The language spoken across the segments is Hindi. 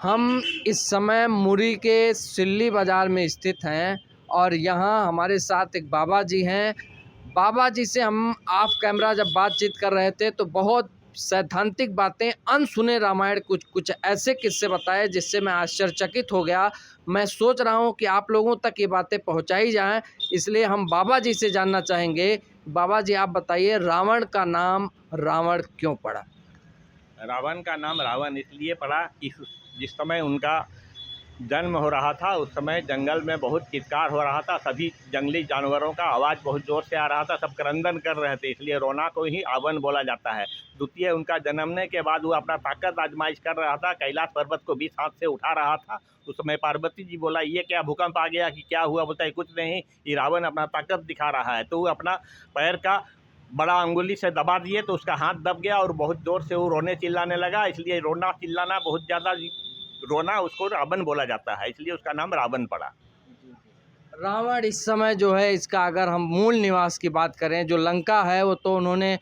हम इस समय मुरी के सिल्ली बाज़ार में स्थित हैं और यहाँ हमारे साथ एक बाबा जी हैं। बाबा जी से हम ऑफ कैमरा जब बातचीत कर रहे थे तो बहुत सैद्धांतिक बातें, अनसुने रामायण कुछ कुछ ऐसे किस्से बताए जिससे मैं आश्चर्यचकित हो गया। मैं सोच रहा हूँ कि आप लोगों तक ये बातें पहुँचाई जाएँ, इसलिए हम बाबा जी से जानना चाहेंगे। बाबा जी आप बताइए, रावण का नाम रावण क्यों पड़ा? रावण का नाम रावण इसलिए पड़ा कि जिस समय उनका जन्म हो रहा था उस समय जंगल में बहुत चित्कार हो रहा था। सभी जंगली जानवरों का आवाज़ बहुत ज़ोर से आ रहा था, सब क्रंदन कर रहे थे, इसलिए रोना को ही रावण बोला जाता है। द्वितीय, उनका जन्मने के बाद वो अपना ताकत आजमाइश कर रहा था, कैलाश पर्वत को 20 हाथ से उठा रहा था। उस समय पार्वती जी बोला, ये क्या भूकंप आ गया कि क्या हुआ? बोलता है कुछ नहीं, ये रावण अपना ताकत दिखा रहा है। तो वो अपना पैर का बड़ा अंगुली से दबा दिए तो उसका हाथ दब गया और बहुत ज़ोर से वो रोने चिल्लाने लगा। इसलिए रोना चिल्लाना बहुत ज़्यादा रोना, उसको रावण बोला जाता है, इसलिए उसका नाम रावण पड़ा। रावण इस समय जो है, इसका अगर हम मूल निवास की बात करें, जो लंका है वो तो उन्होंने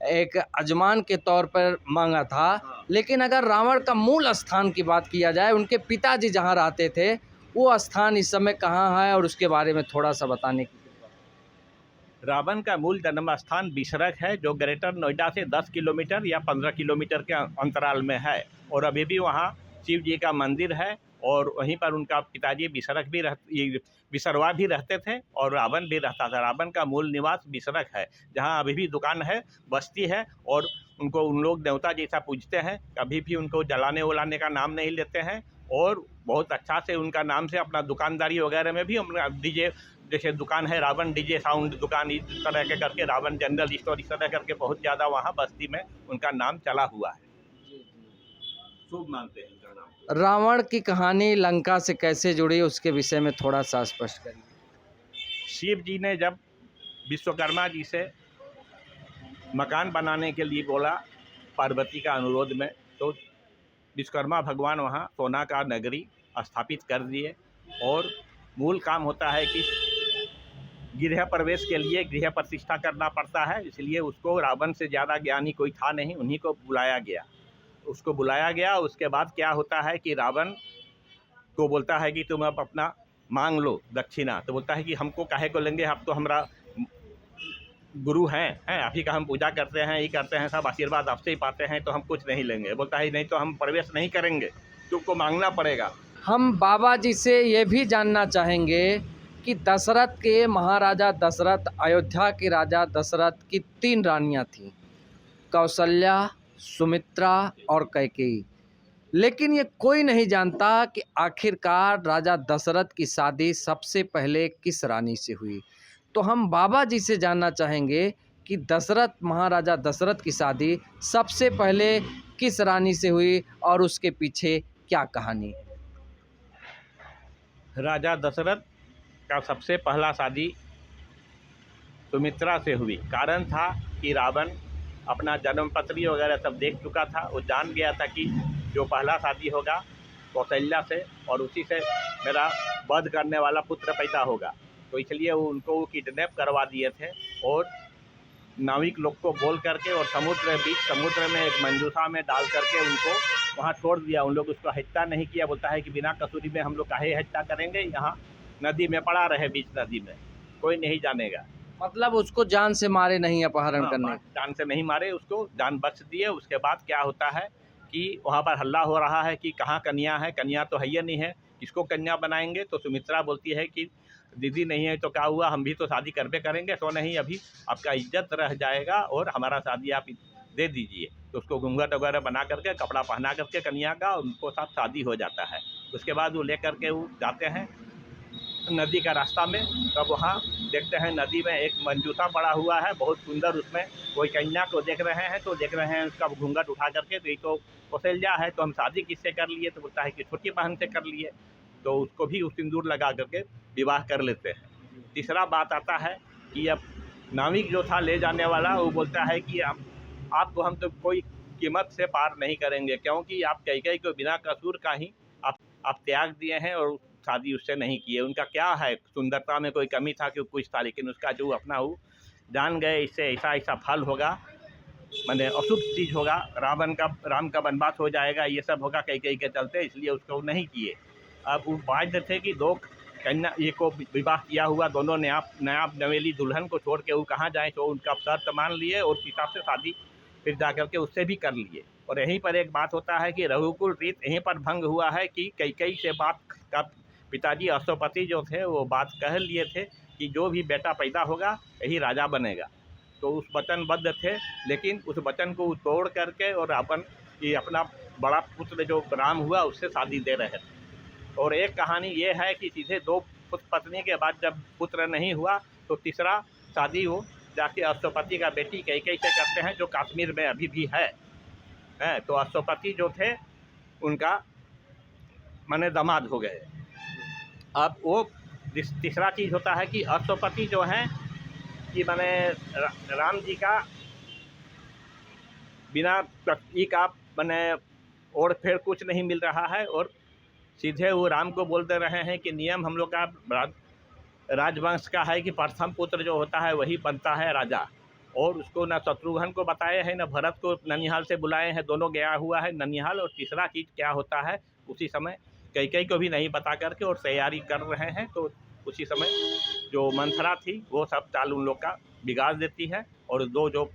एक अजमान के तौर पर मांगा था। लेकिन अगर रावण का मूल स्थान की बात किया जाए, उनके पिताजी जहाँ रहते थे वो स्थान इस समय कहाँ है और उसके बारे में थोड़ा सा बताने की। रावण का मूल जन्म स्थान बिसरख है, जो ग्रेटर नोएडा से 10 किलोमीटर या 15 किलोमीटर के अंतराल में है। और अभी भी वहाँ शिव जी का मंदिर है और वहीं पर उनका पिताजी बिसरवा भी रहते थे और रावण भी रहता था। रावण का मूल निवास बिसरख है, जहाँ अभी भी दुकान है, बस्ती है और उनको उन लोग देवता जैसा पूजते हैं। कभी भी उनको जलाने वलाने का नाम नहीं लेते हैं और बहुत अच्छा से उनका नाम से अपना दुकानदारी वगैरह में भी हम डीजे, जैसे दुकान है रावण डीजे साउंड दुकान, इस तरह के करके रावण जनरल स्टोर, इस तरह करके बहुत ज़्यादा वहाँ बस्ती में उनका नाम चला हुआ है। शुभ मानते हैं उनका नाम। रावण की कहानी लंका से कैसे जुड़ी, उसके विषय में थोड़ा सा स्पष्ट करिए। शिव जी ने जब विश्वकर्मा जी से मकान बनाने के लिए बोला पार्वती का अनुरोध में, तो विश्वकर्मा भगवान वहाँ सोना का नगरी स्थापित कर दिए। और मूल काम होता है कि गृह प्रवेश के लिए गृह प्रतिष्ठा करना पड़ता है, इसलिए उसको रावण से ज़्यादा ज्ञानी कोई था नहीं, उन्हीं को बुलाया गया। उसको बुलाया गया, उसके बाद क्या होता है कि रावण को बोलता है कि तुम अब अपना मांग लो दक्षिणा। तो बोलता है कि हमको काहे को लेंगे, आप तो हमारा गुरु हैं, आप ही का हम पूजा करते हैं, ये करते हैं, सब आशीर्वाद आपसे ही पाते हैं, तो हम कुछ नहीं लेंगे। बोलता है नहीं तो हम प्रवेश नहीं करेंगे, तुमको मांगना पड़ेगा। हम बाबा जी से ये भी जानना चाहेंगे कि दशरथ के महाराजा दशरथ, अयोध्या के राजा दशरथ की 3 रानियां थीं, कौशल्या, सुमित्रा और कैकेयी। लेकिन ये कोई नहीं जानता कि आखिरकार राजा दशरथ की शादी सबसे पहले किस रानी से हुई। तो हम बाबा जी से जानना चाहेंगे कि महाराजा दशरथ की शादी सबसे पहले किस रानी से हुई और उसके पीछे क्या कहानी। राजा दशरथ का सबसे पहला शादी सुमित्रा से हुई। कारण था कि रावण अपना जन्मपत्री वगैरह सब देख चुका था, वो जान गया था कि जो पहला शादी होगा कौशल्या से और उसी से मेरा वध करने वाला पुत्र पैदा होगा। तो इसलिए वो उनको किडनैप करवा दिए थे और नाविक लोग को बोल करके और समुद्र में एक मंजूषा में डाल करके उनको वहाँ छोड़ दिया। उन लोग उसको हत्या नहीं किया। बोलता है कि बिना कसूरी में हम लोग काहे हत्या करेंगे, यहाँ नदी में पड़ा रहे, बीच नदी में, कोई नहीं जानेगा। मतलब उसको जान से मारे नहीं, अपहरण करने। जान से नहीं मारे, उसको जान बख्श दिए। उसके बाद क्या होता है कि वहाँ पर हल्ला हो रहा है कि कहाँ कन्या है, कन्या तो है ही नहीं है, किसको कन्या बनाएंगे। तो सुमित्रा बोलती है कि दीदी नहीं है तो क्या हुआ, हम भी तो शादी करबे करेंगे। तो नहीं, अभी आपका इज्जत रह जाएगा और हमारा शादी आप दे दीजिए। तो उसको घूंघट वगैरह बना करके, कपड़ा पहना करके कन्या का, उनको साथ शादी हो जाता है। उसके बाद वो लेकर के वो जाते हैं नदी का रास्ता में। तब वहाँ देखते हैं नदी में एक मंजूषा पड़ा हुआ है बहुत सुंदर, उसमें कोई कन्या को देख रहे हैं। तो देख रहे हैं उसका घूंघट उठा करके, तो ये तो कौशल्या है, तो हम शादी किससे कर लिए। तो बोलता है कि छोटी बहन से कर लिए। तो उसको भी सिंदूर लगा करके विवाह कर लेते हैं। तीसरा बात आता है कि अब नाविक जो था ले जाने वाला, वो बोलता है कि आपको हम तो कोई कीमत से पार नहीं करेंगे, क्योंकि आप कैकेयी को बिना कसूर का ही आप त्याग दिए हैं और शादी उससे नहीं किए। उनका क्या है, सुंदरता में कोई कमी था कि कुछ था, लेकिन उसका जो अपना वो जान गए इससे ऐसा ऐसा फल होगा। माने अशुभ चीज़ होगा, राम का वनवास हो जाएगा, ये सब होगा कैकेयी के चलते, इसलिए उसको नहीं किए। अब वो बाध्य थे कि दो कन्या ये को विवाह किया हुआ दोनों नया नवेली दुल्हन को छोड़ के वो कहाँ जाएँ, तो उनका शर्त मान लिए और सीता से शादी फिर जा कर के उससे भी कर लिए। और यहीं पर एक बात होता है कि रघुकुल रीत यहीं पर भंग हुआ है कि कैकेयी से बात का पिताजी अश्वपति जो थे वो बात कह लिए थे कि जो भी बेटा पैदा होगा यही राजा बनेगा। तो उस वचनबद्ध थे, लेकिन उस वचन को तोड़ करके और अपना बड़ा पुत्र जो राम हुआ उससे शादी दे रहे थे। और एक कहानी ये है कि सीधे दो पत्नी के बाद जब पुत्र नहीं हुआ तो तीसरा शादी वो जाके अश्वपति का बेटी कैकेयी से करते हैं, जो कश्मीर में अभी भी है। तो अश्वपति जो थे उनका माने दामाद हो गए। अब वो तीसरा चीज़ होता है कि अश्वपति जो हैं कि माने राम जी का बिना प्रकृति का माने और फिर कुछ नहीं मिल रहा है, और सीधे वो राम को बोल दे रहे हैं कि नियम हम लोग का राजवंश का है कि प्रथम पुत्र जो होता है वही बनता है राजा। और उसको न शत्रुघ्न को बताए हैं, न भरत को ननिहाल से बुलाए हैं, दोनों गया हुआ है ननिहाल। और तीसरा चीज़ क्या होता है उसी समय कैकेयी को भी नहीं बता करके और तैयारी कर रहे हैं। तो उसी समय जो मंथरा थी वो सब चाल उन लोग का बिगाड़ देती है, और दो जो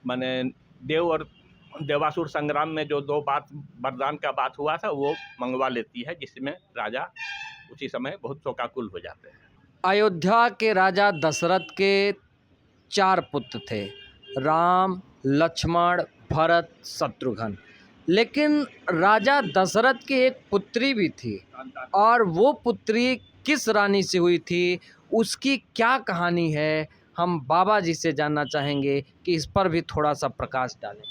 माने देव और देवासुर संग्राम में जो दो बात वरदान का बात हुआ था वो मंगवा लेती है, जिसमें राजा उसी समय बहुत शोकाकुल हो जाते हैं। अयोध्या के राजा दशरथ के 4 पुत्र थे, राम, लक्ष्मण, भरत, शत्रुघ्न। लेकिन राजा दशरथ की एक पुत्री भी थी, और वो पुत्री किस रानी से हुई थी, उसकी क्या कहानी है, हम बाबा जी से जानना चाहेंगे कि इस पर भी थोड़ा सा प्रकाश डालें।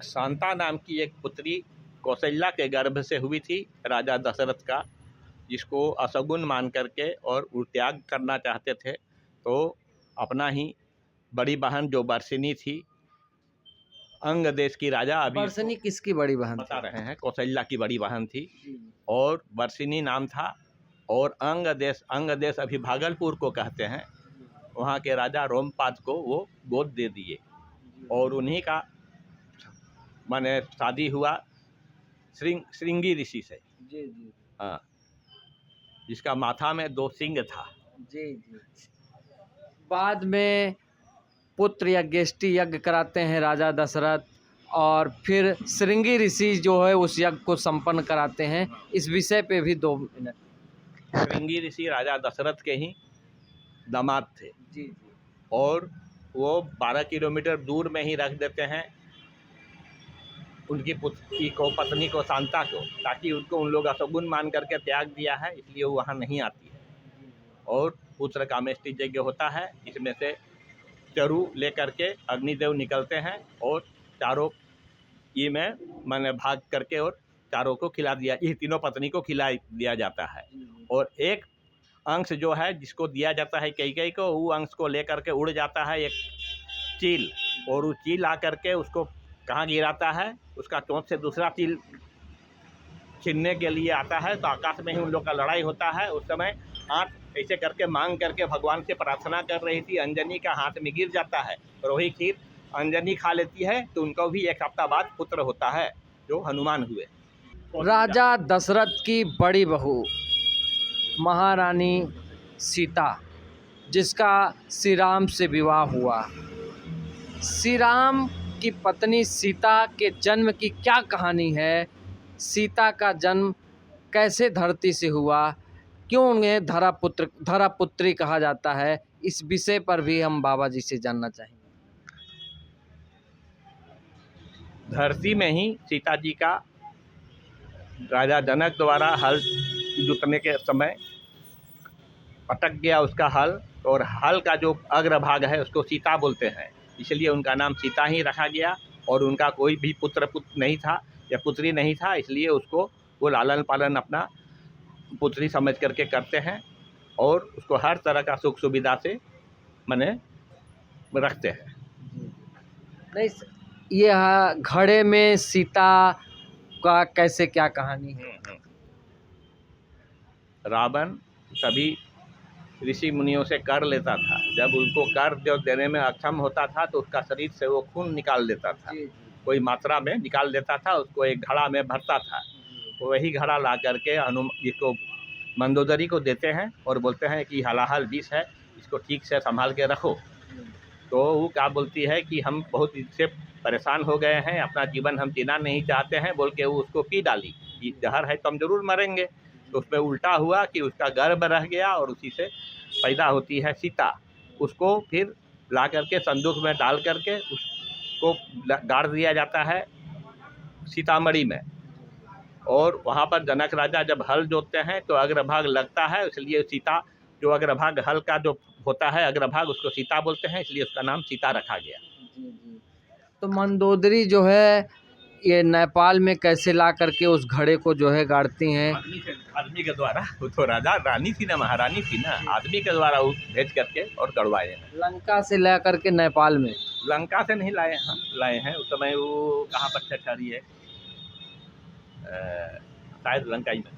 शांता नाम की एक पुत्री कौशल्या के गर्भ से हुई थी राजा दशरथ का, जिसको अशगुन मान करके और त्याग करना चाहते थे। तो अपना ही बड़ी बहन जो वर्षिणी थी, अंग देश की राजा, अभी वर्षिणी किसकी बड़ी बहन बता थी? रहे हैं, कौशल्या की बड़ी बहन थी और वर्षिणी नाम था। और अंग देश अभी भागलपुर को कहते हैं, वहाँ के राजा रोमपाद को वो गोद दे दिए, और उन्हीं का माने शादी हुआ श्रृंगी ऋषि से। जी जी हाँ, जिसका माथा में 2 सिंग था। जी जी। बाद में पुत्र यज्ञेष्टि यज्ञ कराते हैं राजा दशरथ, और फिर श्रृंगी ऋषि जो है उस यज्ञ को संपन्न कराते हैं। इस विषय पे भी 2 मिनट। श्रृंगी ऋषि राजा दशरथ के ही दामाद थे। जी जी। और वो 12 किलोमीटर दूर में ही रख देते हैं उनकी पुत्री को, पत्नी को, शांता को, ताकि उनको उन लोग अशगुन मान करके त्याग दिया है, इसलिए वो वहाँ नहीं आती है। और पुत्र कामेष्टि यज्ञ होता है, इसमें से चरु लेकर के अग्निदेव निकलते हैं और चारों ये में मैंने भाग करके और चारों को खिला दिया, ये तीनों पत्नी को खिला दिया जाता है। और एक अंश जो है जिसको दिया जाता है कैकेयी को, वो अंश को लेकर के उड़ जाता है एक चील, और वो चील आकर के उसको कहाँ गिराता है, उसका चोंच से दूसरा चील छीनने के लिए आता है। तो आकाश में ही उन लोग का लड़ाई होता है। उस समय हाथ ऐसे करके मांग करके भगवान से प्रार्थना कर रही थी, अंजनी का हाथ में गिर जाता है और वही खीर अंजनी खा लेती है। तो उनको भी 1 हफ्ता बाद पुत्र होता है जो हनुमान हुए। राजा दशरथ की बड़ी बहू महारानी सीता, जिसका श्री राम से विवाह हुआ, श्री राम की पत्नी सीता के जन्म की क्या कहानी है, सीता का जन्म कैसे धरती से हुआ, क्यों उन्हें धरापुत्री कहा जाता है, इस विषय पर भी हम बाबा जी से जानना चाहेंगे। धरती में ही सीता जी का राजा जनक द्वारा हल जुतने के समय अटक गया उसका हल, और हल का जो अग्रभाग है उसको सीता बोलते हैं, इसलिए उनका नाम सीता ही रखा गया। और उनका कोई भी पुत्र नहीं था या पुत्री नहीं था, इसलिए उसको वो लालन पालन अपना पुत्री समझ करके करते हैं, और उसको हर तरह का सुख सुविधा से माने रखते हैं। नहीं, ये घड़े में सीता का कैसे क्या कहानी है? रावण सभी ऋषि मुनियों से कर लेता था। जब उनको कर जो देने में अक्षम होता था तो उसका शरीर से वो खून निकाल देता था, कोई मात्रा में निकाल देता था, उसको एक घड़ा में भरता था। तो वही घड़ा ला करके इसको मंदोदरी को देते हैं और बोलते हैं कि हलाहल विष है, इसको ठीक से संभाल के रखो। तो वो क्या बोलती है कि हम बहुत इससे परेशान हो गए हैं, अपना जीवन हम जीना नहीं चाहते हैं बोल के वो उसको पी डाली कि जहर है तो हम जरूर मरेंगे। तो उसमें उल्टा हुआ कि उसका गर्भ रह गया और उसी से पैदा होती है सीता। उसको फिर ला करके संदूक में डाल करके उसको गाड़ दिया जाता है सीतामढ़ी में। और वहाँ पर जनक राजा जब हल जोतते हैं तो अग्रभाग लगता है, इसलिए सीता जो अग्रभाग हल का जो होता है अग्रभाग उसको सीता बोलते हैं, इसलिए उसका नाम सीता रखा गया। तो मंदोदरी जो है ये नेपाल में कैसे ला करके उस घड़े को जो है गाड़ती हैं? आदमी के द्वारा। वो तो राजा रानी थी ना, महारानी थी ना, आदमी के द्वारा वो भेज करके और गड़वाए हैं। लंका से ला करके नेपाल में? लंका से नहीं लाए हैं उस समय। वो कहाँ पर ठहरी है, शायद लंका ही में।